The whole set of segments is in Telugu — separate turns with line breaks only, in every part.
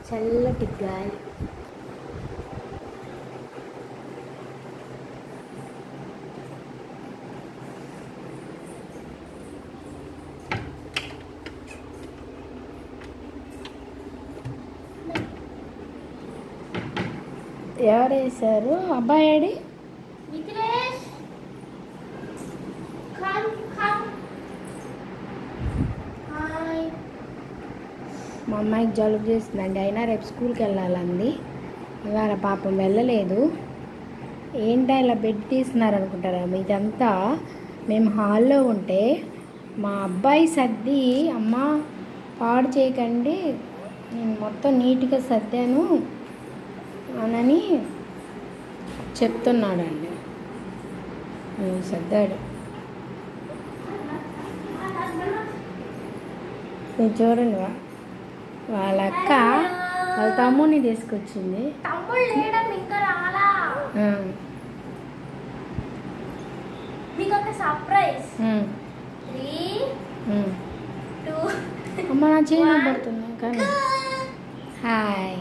చల్లటి గాలి. ఎవరు వేశారు? అబ్బాయి ఏడి? మా అమ్మాయికి జలుబు చేస్తుందండి, అయినా రేపు స్కూల్కి వెళ్ళాలంది. ఇవాళ పాపం వెళ్ళలేదు. ఏంటో ఇలా బెడ్ తీస్తున్నారు అనుకుంటారా? ఇదంతా మేము హాల్లో ఉంటే మా అబ్బాయి సర్ది, అమ్మ పాడు చేయకండి నేను మొత్తం నీట్గా సర్దాను అని చెప్తున్నాడండి. సర్దాడు. మీరు చూడండి, వాళ్ళ అక్క వాళ్ళ తమ్ముడిని తీసుకొచ్చింది. అమ్మ నా చేయి పడుతుంది కానీ. హాయ్,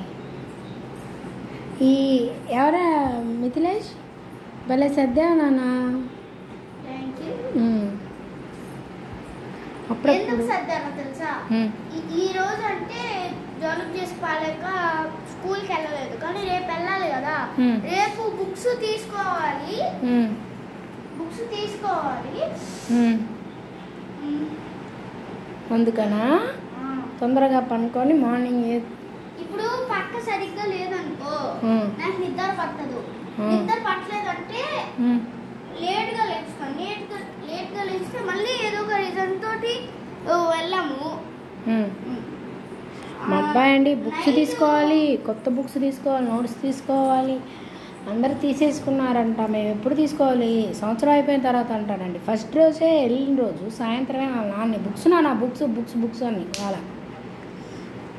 ఈ ఎవరా మిథిలేష్? భలే సర్దావు నాన్న.
ఎందుకు సర్దానో తెలుసా? ఈ రోజు అంటే జలుబు చేసి పాలేక స్కూల్కి వెళ్ళలేదు, కానీ రేపు వెళ్ళాలి కదా. రేపు బుక్స్ తీసుకోవాలి.
అందుకనా తొందరగా పనుకొని మార్నింగ్.
ఇప్పుడు పక్క సరిగ్గా లేదనుకో నాకు నిద్ర పట్టదు. నిద్ర పట్టలేదంటే లేట్గా లేస్తాను. లేట్గా లేస్తే మళ్ళీ ఏదో ఒక రీజన్ తోటి వెళ్ళాము.
మా అబ్బాయి అండి బుక్స్ తీసుకోవాలి, కొత్త బుక్స్ తీసుకోవాలి, నోట్స్ తీసుకోవాలి. అందరు తీసేసుకున్నారంట, మేము ఎప్పుడు తీసుకోవాలి? సంవత్సరం అయిపోయిన తర్వాత అంటాడండి. ఫస్ట్ రోజే వెళ్ళిన రోజు సాయంత్రమే నాన్న బుక్స్ అని వాళ్ళ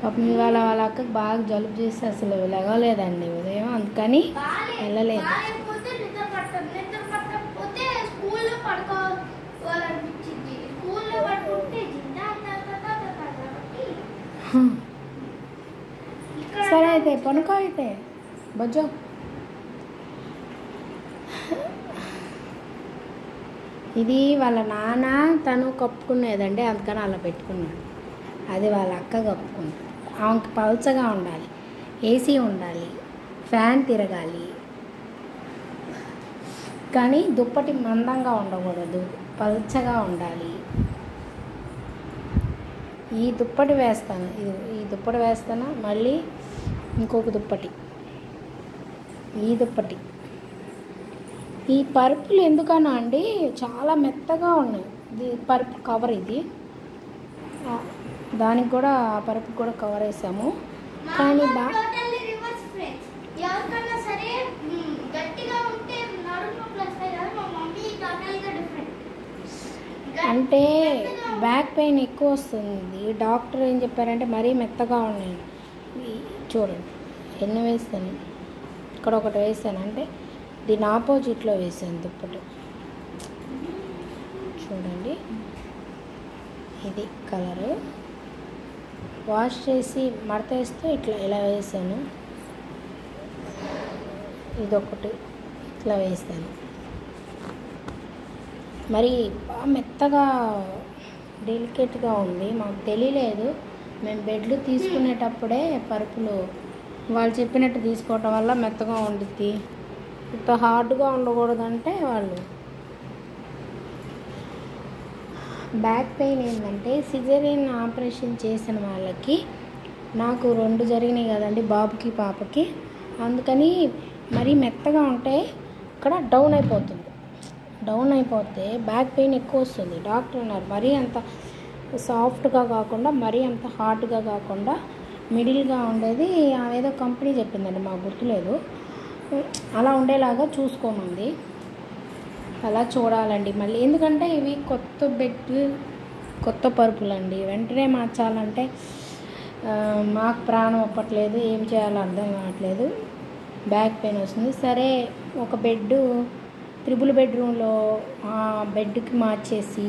పాపం ఇవాళ వాళ్ళ అక్కకి బాగా జలుబు చేసి అసలు లెగలేదండి ఉదయం, అందుకని వెళ్ళలేదు. సరే అయితే పనుకో అయితే బజ్జో. ఇది వాళ్ళ నాన్న తను కప్పుకునేదండి, అందుకని అలా పెట్టుకున్నాడు. అది వాళ్ళ అక్క కప్పుకుంది. ఆమెకి పల్చగా ఉండాలి, ఏసీ ఉండాలి, ఫ్యాన్ తిరగాలి, కానీ దుప్పటి మందంగా ఉండకూడదు, పల్చగా ఉండాలి. ఈ దుప్పటి వేస్తాను, ఈ దుప్పటి వేస్తాను, మళ్ళీ ఇంకొక దుప్పటి, ఈ దుప్పటి. ఈ పరుపులు ఎందుకన్నా అండి చాలా మెత్తగా ఉన్నాయి. ఇది పరుపు కవర్, ఇది దానికి కూడా ఆ పరుపు కూడా కవర్ వేసాము, కానీ అంటే బ్యాక్ పెయిన్ ఎక్కువ వస్తుంది. డాక్టర్ ఏం చెప్పారంటే మరీ మెత్తగా ఉన్నాయి. చూడండి ఎన్ని వేస్తాను, ఇక్కడ ఒకటి వేసాను, అంటే దీని ఆపోజిట్లో వేసాను దుప్పటి. చూడండి ఇది కలరు. వాష్ చేసి మడత వేస్తే ఇలా వేసాను. ఇదొకటి ఇట్లా వేసాను. మరి బాగా మెత్తగా డెలికేట్గా ఉంది. మాకు తెలియలేదు. మేము బెడ్లు తీసుకునేటప్పుడే పరుపులు వాళ్ళు చెప్పినట్టు తీసుకోవటం వల్ల మెత్తగా ఉండిద్ది. ఇంత హార్డ్గా ఉండకూడదంటే వాళ్ళు. బ్యాక్ పెయిన్ ఏంటంటే సిజేరియన్ ఆపరేషన్ చేసిన వాళ్ళకి, నాకు 2 జరిగినాయి కదండి, బాబుకి పాపకి. అందుకని మరీ మెత్తగా ఉంటే ఇక్కడ డౌన్ అయిపోతే బ్యాక్ పెయిన్ ఎక్కువ వస్తుంది. డాక్టర్ అన్నారు మరీ అంత సాఫ్ట్గా కాకుండా, మరీ అంత హార్డ్గా కాకుండా మిడిల్గా ఉండేది. ఏదో కంపెనీ చెప్పిందండి, మాకు గుర్తులేదు. అలా ఉండేలాగా చూసుకోమంది. అలా చూడాలండి మళ్ళీ, ఎందుకంటే ఇవి కొత్త బెడ్లు, కొత్త పరుపులండి. వెంటనే మార్చాలంటే మాకు ప్రాణం ఒప్పట్లేదు, ఏం చేయాలో అర్థం కావట్లేదు. బ్యాక్ పెయిన్ వస్తుంది. సరే ఒక బెడ్ 3 బెడ్రూమ్లో ఆ బెడ్కి మార్చేసి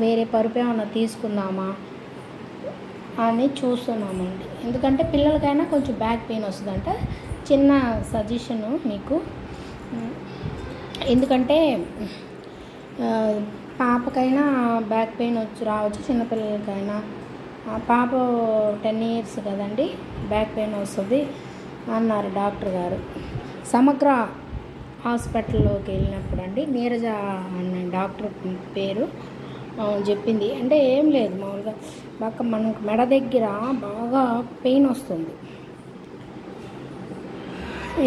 వేరే పరుపు ఏమన్నా తీసుకుందామా అని చూస్తున్నామండి. ఎందుకంటే పిల్లలకైనా కొంచెం బ్యాక్ పెయిన్ వస్తుందంట. చిన్న సజెషను మీకు, ఎందుకంటే పాపకైనా బ్యాక్ పెయిన్ రావచ్చు, చిన్నపిల్లలకైనా. పాప 10 years కదండి, బ్యాక్ పెయిన్ వస్తుంది అన్నారు డాక్టర్ గారు. సమగ్ర హాస్పిటల్లోకి వెళ్ళినప్పుడు అండి, నీరజ అన్న డాక్టర్ పేరు చెప్పింది. అంటే ఏం లేదు, మామూలుగా బాగా మనకు మెడ దగ్గర బాగా పెయిన్ వస్తుంది.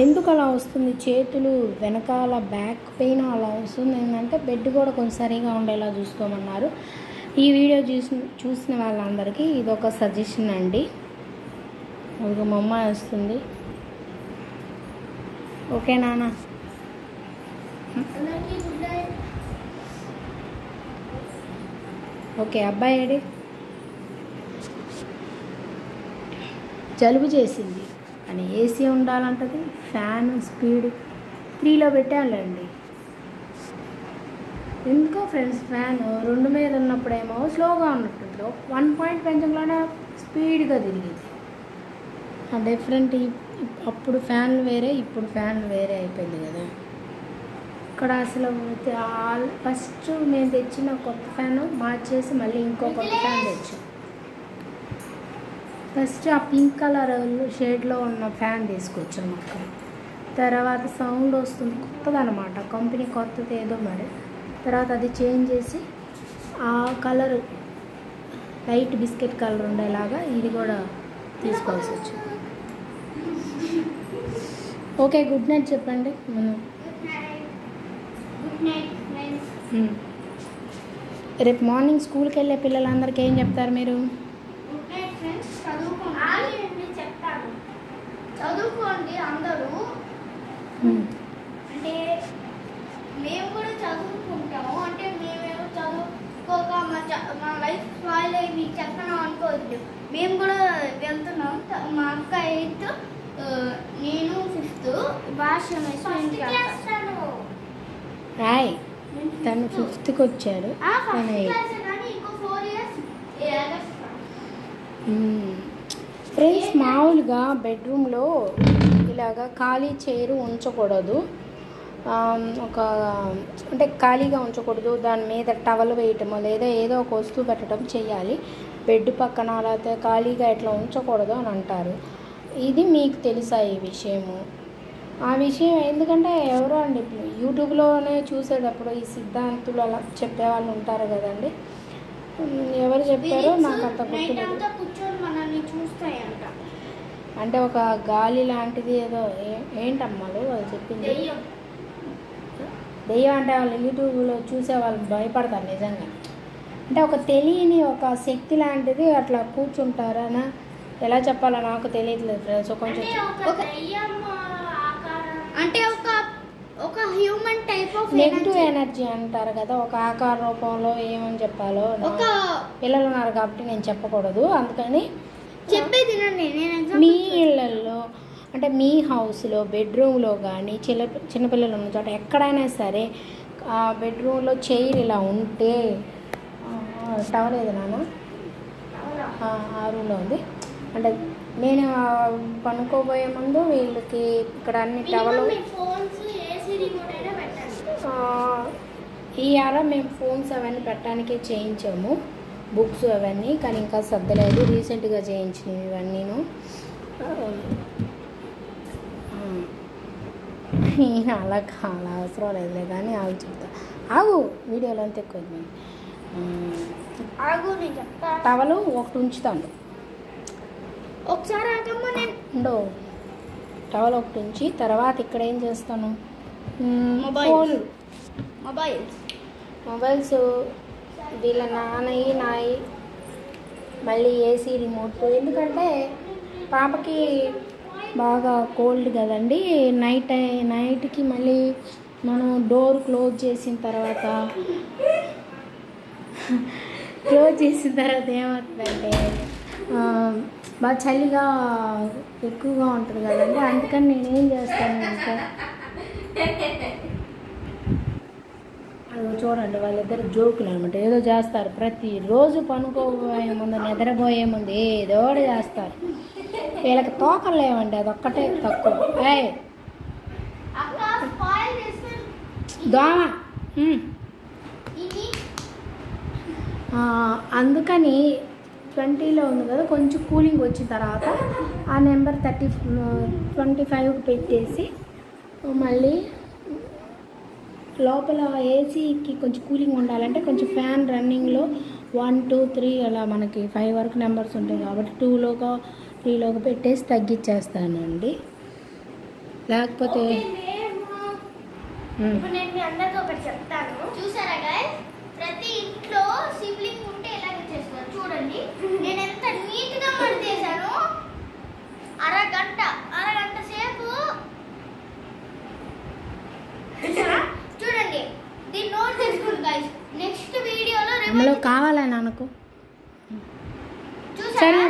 ఎందుకు అలా వస్తుంది, చేతులు వెనకాల బ్యాక్ పెయిన్ అలా వస్తుంది ఏంటంటే బెడ్ కూడా కొంచెం సరిగా ఉండేలా చూసుకోమన్నారు. ఈ వీడియో చూసిన వాళ్ళందరికీ ఇదొక సజెషన్ అండి. ఒక మా అమ్మ వస్తుంది. ఓకే నాన్న. ఓకే అబ్బాయి ఏడి? జలుబు చేసింది అని ఏసీ ఉండాలంటది, ఫ్యాన్ స్పీడ్ 3లో పెట్టాలండి. ఎందుకో ఫ్రెండ్స్ ఫ్యాన్ 2 మీద ఉన్నప్పుడేమో స్లోగా ఉన్నట్టుంది, 1 point పెంచడంలోనే స్పీడ్గా తిరిగింది. డిఫరెంట్. అప్పుడు ఫ్యాన్లు వేరే, ఇప్పుడు ఫ్యాన్లు వేరే అయిపోయింది కదా. ఇక్కడ అసలు ఫస్ట్ మేము తెచ్చిన కొత్త ఫ్యాన్ మార్చేసి మళ్ళీ ఇంకో కొత్త ఫ్యాన్ తెచ్చాం. ఫస్ట్ ఆ పింక్ కలర్ షేడ్లో ఉన్న ఫ్యాన్ తీసుకొచ్చాం అక్కడ. తర్వాత సౌండ్ వస్తుంది, కొత్తదనమాట, కంపెనీ కొత్తది ఏదో మరి. తర్వాత అది చేంజ్ చేసి ఆ కలర్ లైట్ బిస్కెట్ కలర్ ఉండేలాగా ఇది కూడా తీసుకోవాల్సి వచ్చింది. ఓకే, గుడ్ నైట్ చెప్పండి. రేపు మార్నింగ్ స్కూల్కి వెళ్ళే పిల్లలందరికీ ఏం చెప్తారు మీరు?
చదువుకోండి అందరూ. అంటే మేము కూడా చదువుకుంటాము, అంటే మేమేమో చదువుకోక మా లైఫ్ స్పాయిల్ అయ్యి మీకు చెప్పను అనుకోవద్దు. మేము కూడా వెళ్తున్నాం. మా అక్క 8th, నేను 5th. భాష
రాయ్ తను 5th వచ్చాడు. ఫ్రెండ్స్, మామూలుగా బెడ్రూమ్లో ఇలాగా ఖాళీ చైరు ఉంచకూడదు. అంటే ఖాళీగా ఉంచకూడదు. దాని మీద టవల్ వేయటమో లేదా ఏదో ఒక వస్తువు పెట్టడం చేయాలి. బెడ్ పక్కన లేకపోతే ఖాళీగా ఇట్లా ఉంచకూడదు అని అంటారు. ఇది మీకు తెలుసా ఈ విషయము? ఆ విషయం ఎందుకంటే ఎవరో అండి ఇప్పుడు యూట్యూబ్లోనే చూసేటప్పుడు ఈ సిద్ధాంతులు అలా చెప్పేవాళ్ళు ఉంటారు కదండి. ఎవరు చెప్పారో నాకు అంత గుర్తులేదు. అంటే ఒక గాలి లాంటిది ఏదో ఏంటమ్మాలు అది చెప్పింది. దెయ్యం అంటే వాళ్ళు యూట్యూబ్లో చూసే వాళ్ళు భయపడతారు నిజంగా. అంటే ఒక తెలియని ఒక శక్తి లాంటిది అట్లా కూర్చుంటారనా, ఎలా చెప్పాలో నాకు తెలియట్లేదు ఫ్రెండ్స్. కొంచెం
అంటే ఒక human type of
negative energy అంటారు కదా, ఒక ఆకార రూపంలో ఏమని చెప్పాలో. పిల్లలు ఉన్నారు కాబట్టి నేను చెప్పకూడదు, అందుకని
చెప్పేది
మీ ఇళ్ళల్లో అంటే మీ హౌస్లో బెడ్రూమ్లో కానీ చిన్నపిల్లలు ఉన్న చోట ఎక్కడైనా సరే ఆ బెడ్రూమ్లో చైర్ ఇలా ఉంటే, టవల్ ఏది నాన్న ఆ రూమ్లో ఉంది. అంటే నేను పనుకోబోయే ముందు వీళ్ళకి ఇక్కడ అన్ని టవలు ఈ వారం మేము ఫోన్స్ అవన్నీ పెట్టడానికే చేయించాము, బుక్స్ అవన్నీ. కానీ ఇంకా సర్దలేదు, రీసెంట్గా చేయించినవి ఇవన్నీను. అలా అవసరం లేదులే కానీ ఆగు చెప్తా. ఆగు, వీడియోలో అంతా ఎక్కువ టవలు ఒకటి ఉంచుతాను.
ఒకసారి
ఉండో టవల్ ఒకటి ఉంచి తర్వాత ఇక్కడ ఏం చేస్తాను, మొబైల్స్ వీళ్ళ నాయి మళ్ళీ ఏసీ రిమోట్. ఎందుకంటే పాపకి బాగా కోల్డ్ కదండి, నైట్కి మళ్ళీ మనం డోర్ క్లోజ్ చేసిన తర్వాత ఏమవుతుందంటే బాగా చలిగా ఎక్కువగా ఉంటుంది కదండి. అందుకని నేనేం చేస్తాను అంటే చూడండి వాళ్ళిద్దరు జోకులు అనమాట. ఏదో చేస్తారు ప్రతిరోజు, పనుకోబోయే ముందు, నిద్రపోయే ముందు ఏదో ఒకటి చేస్తారు. వీళ్ళకి తోకలు లేవండి, అదొక్కటే తక్కువ. దోమ. అందుకని 20లో ఉంది కదా, కొంచెం కూలింగ్ వచ్చిన తర్వాత ఆ నెంబర్ 25కి పెట్టేసి మళ్ళీ లోపల ఏసీకి కొంచెం కూలింగ్ ఉండాలంటే కొంచెం ఫ్యాన్ రన్నింగ్లో 1, 2, 3 అలా మనకి 5 వరకు నెంబర్స్ ఉంటాయి కాబట్టి 2లోగా 3లోకి పెట్టేసి తగ్గించేస్తానండి. లేకపోతే
చెప్తాను చూసారా గైస్, ప్రతి ఇంట్లో సిబ్లింగ్ ఉంటే ఇలాగే చేస్తారు. చూడండి నేను ఎంత నీట్ గా మడితేసాను. అరగంట సేపు చూడండి. దీన్ని నోట్ చేసుకోండి గైస్. నెక్స్ట్ వీడియోలో
అందులో కావాలని అనుకో.
చూసారా,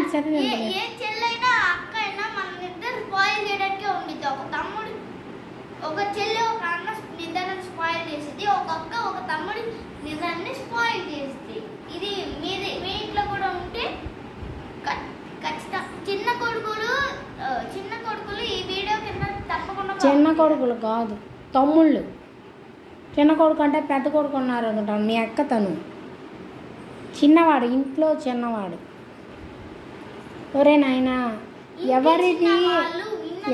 ఏ చెల్లైనా అక్క అయినా మన నిద్ర స్పాయిల్ చేయడానికే ఉండిద్ది. ఒక చెల్లి ఒక అన్న నిద్రను స్పాయిల్ చేసేది, ఒక అక్క ఒక తమ్ముడి నిద్రని స్పాయిల్ చేస్తుంది. ఇది మీ ఇంట్లో కూడా ఉంటే ఖచ్చితంగా చిన్న కొడుకులు ఈ వీడియో కింద తప్పకుండా.
చిన్న కొడుకులు కాదు, తమ్ముళ్ళు. చిన్న కొడుకు అంటే పెద్ద కొడుకు ఉన్నారు అనుకుంటాను, మీ అక్క. తను చిన్నవాడు, ఇంట్లో చిన్నవాడు. ఒరే నాయనా,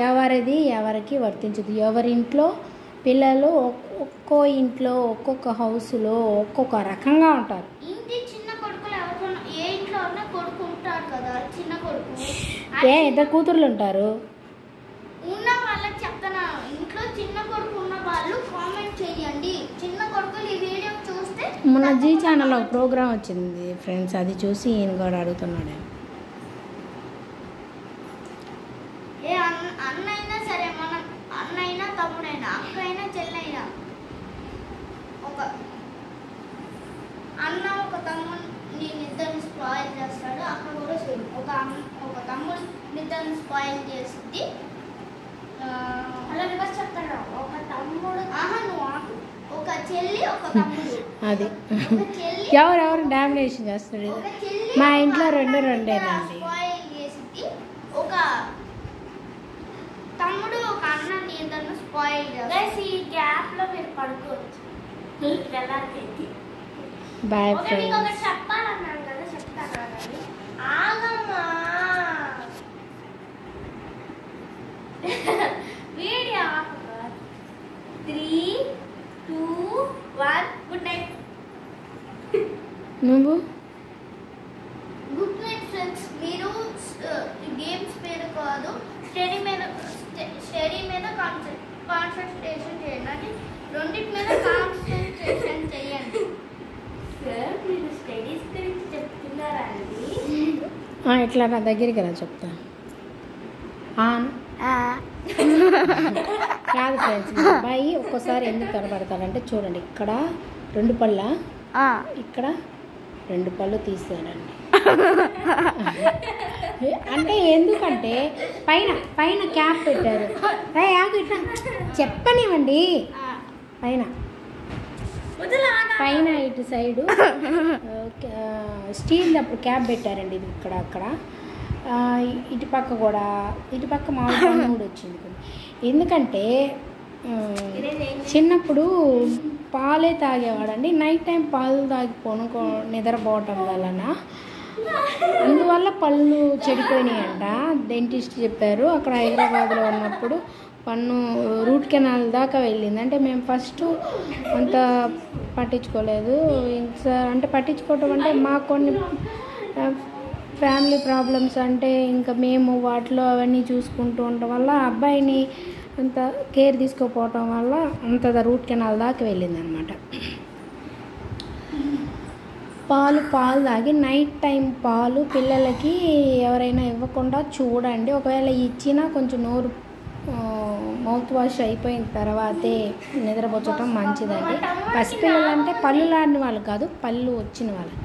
ఎవరిది ఎవరికి వర్తించదు. ఎవరింట్లో పిల్లలు ఒక్కో ఇంట్లో ఒక్కొక్క హౌస్లో ఒక్కొక్క రకంగా ఉంటారు.
ఇంటి చిన్న కొడుకులు ఎవరికైనా ఏ ఇంట్లో ఉన్న కొడుకు ఉంటారు కదా, చిన్న కొడుకు.
ఇద్దరు కూతుర్లు ఉంటారు.
ఉన్న వాళ్ళకి చెప్తాను, ఇంట్లో చిన్న కొడుకు ఉన్న వాళ్ళు కామెంట్ చేయండి. చిన్న కొడుకులు ఈ వీడియో చూస్తే.
మొన్న జీ ఛానల్లో ఒక ప్రోగ్రామ్ వచ్చింది ఫ్రెండ్స్, అది చూసి ఈయన కూడా అడుగుతున్నాడు.
ఏ అన్నైనా సరే, మన అన్నైనా తమ్ముడైనా అక్కైనా చెల్లైనా, ఒక అన్న ఒక తమ్ముడు నిద్రని స్పాయిల్ చేస్తాడు. అక్క కూడా సేమ్. ఒక తమ్ముడు నిద్రని స్పాయిల్ చేస్తుంది. అలా రివర్స్ చెప్తాడు. ఒక తమ్ముడు ఒక చెల్లి ఒక తమ్ముడు.
అది ఎవరెవరు డామినేషన్ చేస్తాడు. మా ఇంట్లో రెండేనండి.
స్పాయిల్ చేసింది. ఒక తమ్ముడు ఒక అన్న నిద్రను స్పాయిల్ చేస్తాడు. ఈ గ్యాప్ లో మీరు పడుకోవచ్చు.
బాయ్
ఒకటి చెప్పాలన్నాను కదా, చెప్తాను. ఆగమ్మా, వీడియో 3, 2, 1 గుడ్ నైట్.
నువ్వు
గుడ్ నైట్ ఫ్రెండ్స్. మీరు గేమ్స్ మీద కాదు, స్టడీ మీద కాన్సన్ట్రేషన్ చేయండి. అంటే రెండింటి మీద కాన్సన్ట్రేషన్ చేయండి. సార్, మీరు స్టడీస్ గురించి చెప్తున్నారా అండి?
ఇట్లా నా దగ్గరికి రా, చెప్తా. కాదు ఫ్రెండ్స్, మా అబ్బాయి ఒక్కోసారి ఎందుకు కనబడతాడంటే చూడండి, ఇక్కడ 2 పళ్ళ, ఇక్కడ 2 పళ్ళు తీసాడండి. అంటే ఎందుకంటే పైన క్యాప్ పెట్టారు. ఇట్లా చెప్పనివ్వండి. పైన ఇటు సైడు స్టీల్ అప్పుడు క్యాప్ పెట్టారండి. ఇది ఇక్కడ అక్కడ ఇటుపక్క కూడా, ఇటుపక్క మామూలు కూడా వచ్చింది. ఎందుకంటే చిన్నప్పుడు పాలే తాగేవాడండి. నైట్ టైం పాలు తాగి నిద్రపోవటం వలన అందువల్ల పళ్ళు చెడిపోయినాయంట. డెంటిస్ట్ చెప్పారు. అక్కడ హైదరాబాద్లో ఉన్నప్పుడు పన్ను రూట్ కెనాల్ దాకా వెళ్ళింది. అంటే మేము ఫస్ట్ అంత పట్టించుకోలేదు. అంటే పట్టించుకోవటం అంటే మాకు కొన్ని ఫ్యామిలీ ప్రాబ్లమ్స్, అంటే ఇంకా మేము వాటిలో అవన్నీ చూసుకుంటూ ఉండటం వల్ల అబ్బాయిని అంత కేర్ తీసుకోపోవటం వల్ల అంత రూట్ కెనాల్ దాకా వెళ్ళిందనమాట. పాలు తాగి నైట్ టైం పాలు పిల్లలకి ఎవరైనా ఇవ్వకుండా చూడండి. ఒకవేళ ఇచ్చినా కొంచెం నోరు మౌత్ వాష్ అయిపోయిన తర్వాతే నిద్రపోచటం మంచిదండి. పసిపిల్లలు అంటే పళ్ళు లాంటి వాళ్ళు కాదు, పళ్ళు వచ్చిన వాళ్ళు.